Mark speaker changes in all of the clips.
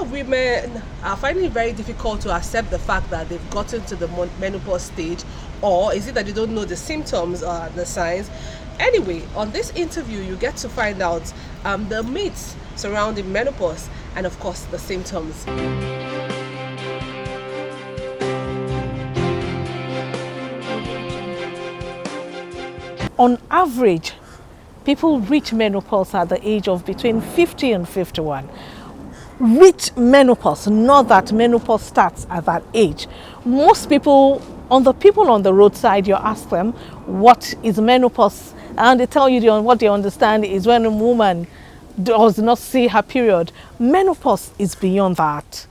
Speaker 1: women are finding it very difficult to accept the fact that they've gotten to the menopause stage, or is it that they don't know the symptoms or the signs? Anyway, on this interview, you get to find out the myths surrounding menopause and, of course, the symptoms.
Speaker 2: On average, people reach menopause at the age of between 50 and 51. Reach menopause, not that menopause starts at that age. Most people, on the roadside, you ask them, what is menopause? And they tell you what they understand is when a woman does not see her period. Menopause is beyond that.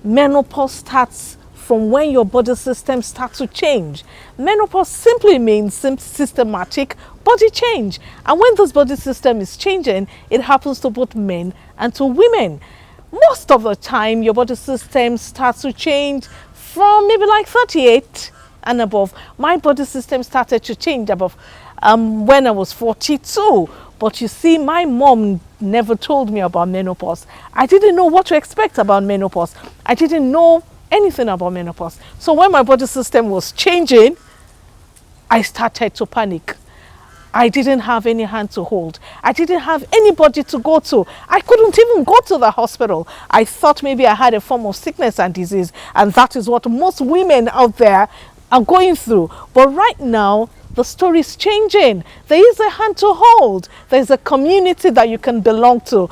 Speaker 2: Menopause starts from when your body system starts to change. Menopause simply means systematic body change. And when this body system is changing, it happens to both men and to women. Most of the time, your body system starts to change from maybe like 38 and above. My body system started to change above when I was 42. But you see, my mom never told me about menopause. I didn't know what to expect about menopause. I didn't know anything about menopause. So when my body system was changing, I started to panic. I didn't have any hand to hold. I didn't have anybody to go to. I couldn't even go to the hospital. I thought maybe I had a form of sickness and disease, and that is what most women out there are going through. But right now, the story is changing. There is a hand to hold. There's a community that you can belong to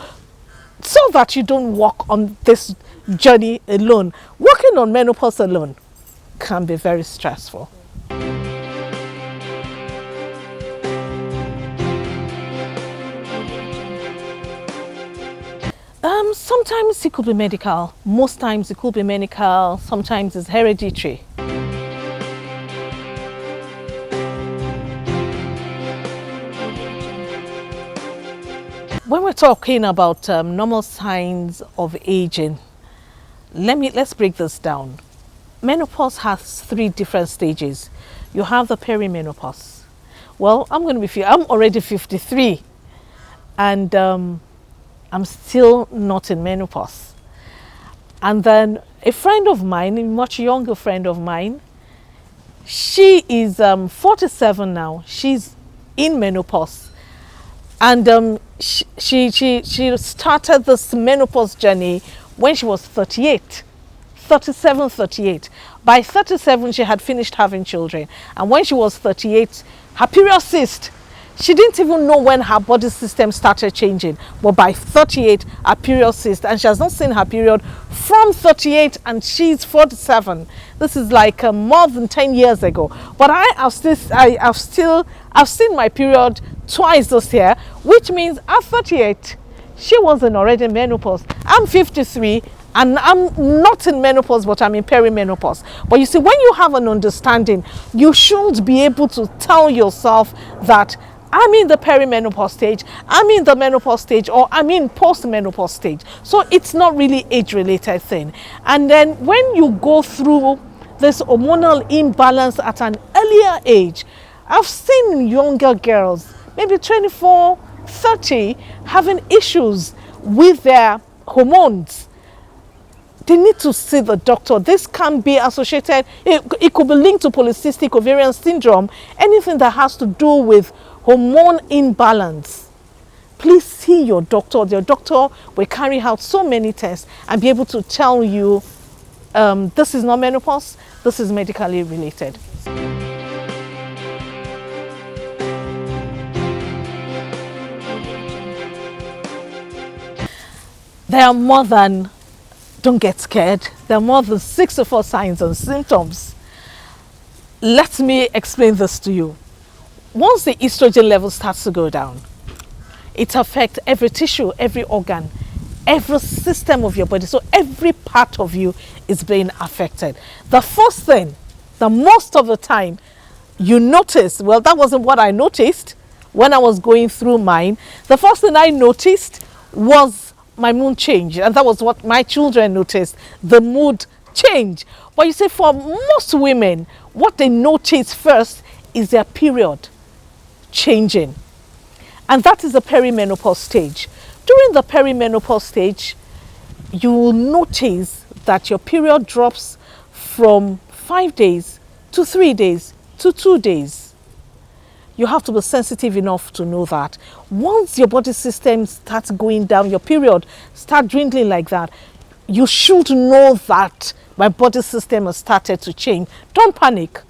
Speaker 2: so that you don't walk on this journey alone. Working on menopause alone can be very stressful. Sometimes it could be medical. Most times it could be medical. Sometimes it's hereditary. When we're talking about normal signs of aging, let's break this down. Menopause has 3 different stages. You have the perimenopause. Well, I'm already 53, and I'm still not in menopause. And then a friend of mine, a much younger friend of mine, she is 47 now. She's in menopause, and she started this menopause journey when she was 38. 37, 38. By 37, she had finished having children. And when she was 38, her period ceased. She didn't even know when her body system started changing. But by 38, her period ceased. And she has not seen her period from 38, and she's 47. This is like more than 10 years ago. But I've seen my period twice this year, which means at 38, she wasn't already in menopause. I'm 53. And I'm not in menopause, but I'm in perimenopause. But you see, when you have an understanding, you should be able to tell yourself that I'm in the perimenopause stage, I'm in the menopause stage, or I'm in post-menopause stage. So it's not really age-related thing. And then when you go through this hormonal imbalance at an earlier age, I've seen younger girls, maybe 24, 30, having issues with their hormones. They need to see the doctor. This can be associated, it could be linked to polycystic ovarian syndrome, anything that has to do with hormone imbalance. Please see your doctor. Your doctor will carry out so many tests and be able to tell you this is not menopause, this is medically related. There are more than, don't get scared, there are more than 64 signs and symptoms. Let me explain this to you. Once the estrogen level starts to go down, it affects every tissue, every organ, every system of your body. So every part of you is being affected. The first thing, the most of the time, you notice, well, that wasn't what I noticed when I was going through mine. The first thing I noticed was my mood change, and that was what my children noticed, the mood change. But you see, for most women, what they notice first is their period changing, and that is the perimenopause stage. During the perimenopause stage, you will notice that your period drops from 5 days to 3 days to 2 days. You have to be sensitive enough to know that. Once your body system starts going down, your period start dwindling like that, you should know that my body system has started to change. Don't panic.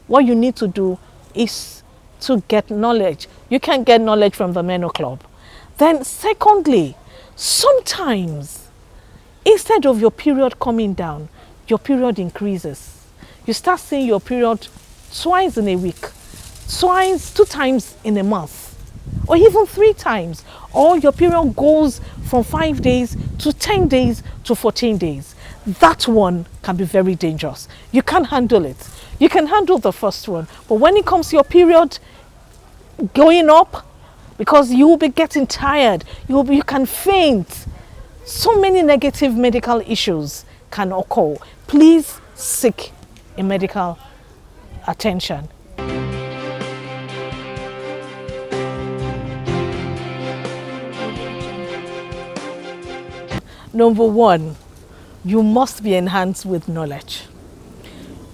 Speaker 2: What you need to do is to get knowledge. You can get knowledge from the Meno Club. Then secondly, sometimes instead of your period coming down, your period increases. You start seeing your period twice in a week, twice, 2 times in a month, or even 3 times. Or your period goes from 5 days to 10 days to 14 days. That one can be very dangerous. You can't handle it. You can handle the first one, but when it comes to your period going up, because you will be getting tired, you can faint. So many negative medical issues can occur. Please seek a medical attention. Number 1, you must be enhanced with knowledge.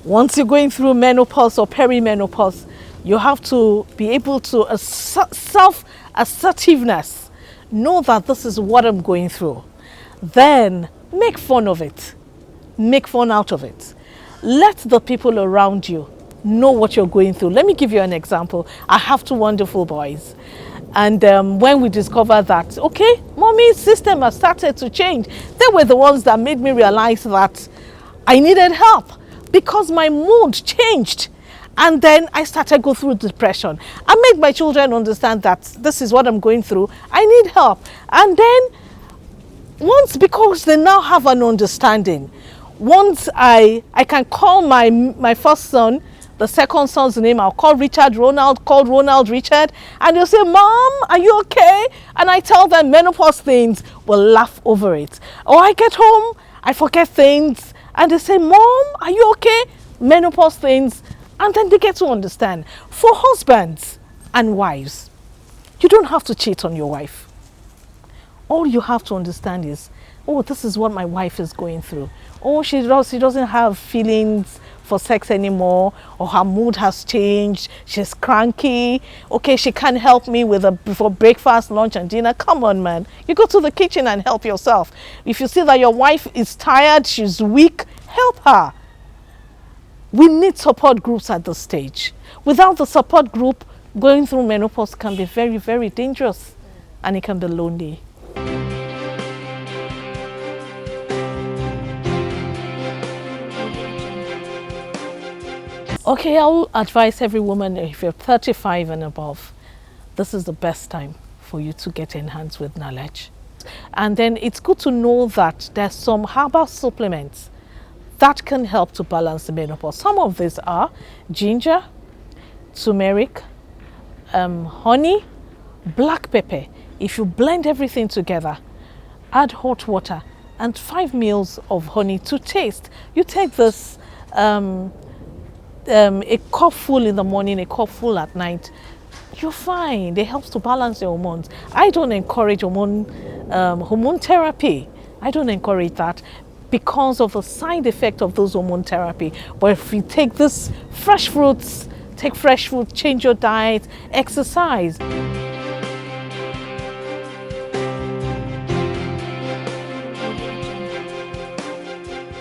Speaker 2: Once you're going through menopause or perimenopause, you have to be able to self-assertiveness. Know that this is what I'm going through. Then make fun of it. Make fun out of it. Let the people around you know what you're going through. Let me give you an example. I have 2 wonderful boys. And when we discovered that, okay, mommy's system has started to change, they were the ones that made me realize that I needed help because my mood changed. And then I started go through depression. I made my children understand that this is what I'm going through. I need help. And then once, because they now have an understanding, once I can call my first son, the second son's name, I'll call Richard Ronald, call Ronald Richard, and they'll say, Mom, are you okay? And I tell them menopause things, will laugh over it. Or I get home, I forget things, and they say, Mom, are you okay? Menopause things, and then they get to understand. For husbands and wives, you don't have to cheat on your wife. All you have to understand is, oh, this is what my wife is going through. Oh, she doesn't have feelings for sex anymore, or her mood has changed, she's cranky, okay, she can't help me for breakfast, lunch and dinner. Come on, man, you go to the kitchen and help yourself. If you see that your wife is tired, she's weak, help her. We need support groups at this stage. Without the support group, going through menopause can be very, very dangerous, and it can be lonely. Okay, I will advise every woman, if you're 35 and above, this is the best time for you to get enhanced with knowledge. And then it's good to know that there's some herbal supplements that can help to balance the menopause. Some of these are ginger, turmeric, honey, black pepper. If you blend everything together, add hot water and 5 ml of honey to taste. You take this a cup full in the morning, a cup full at night, you're fine. It helps to balance your hormones. I don't encourage hormone therapy. I don't encourage that because of the side effect of those hormone therapy. But if you take this fresh fruits, take fresh fruit, change your diet, exercise.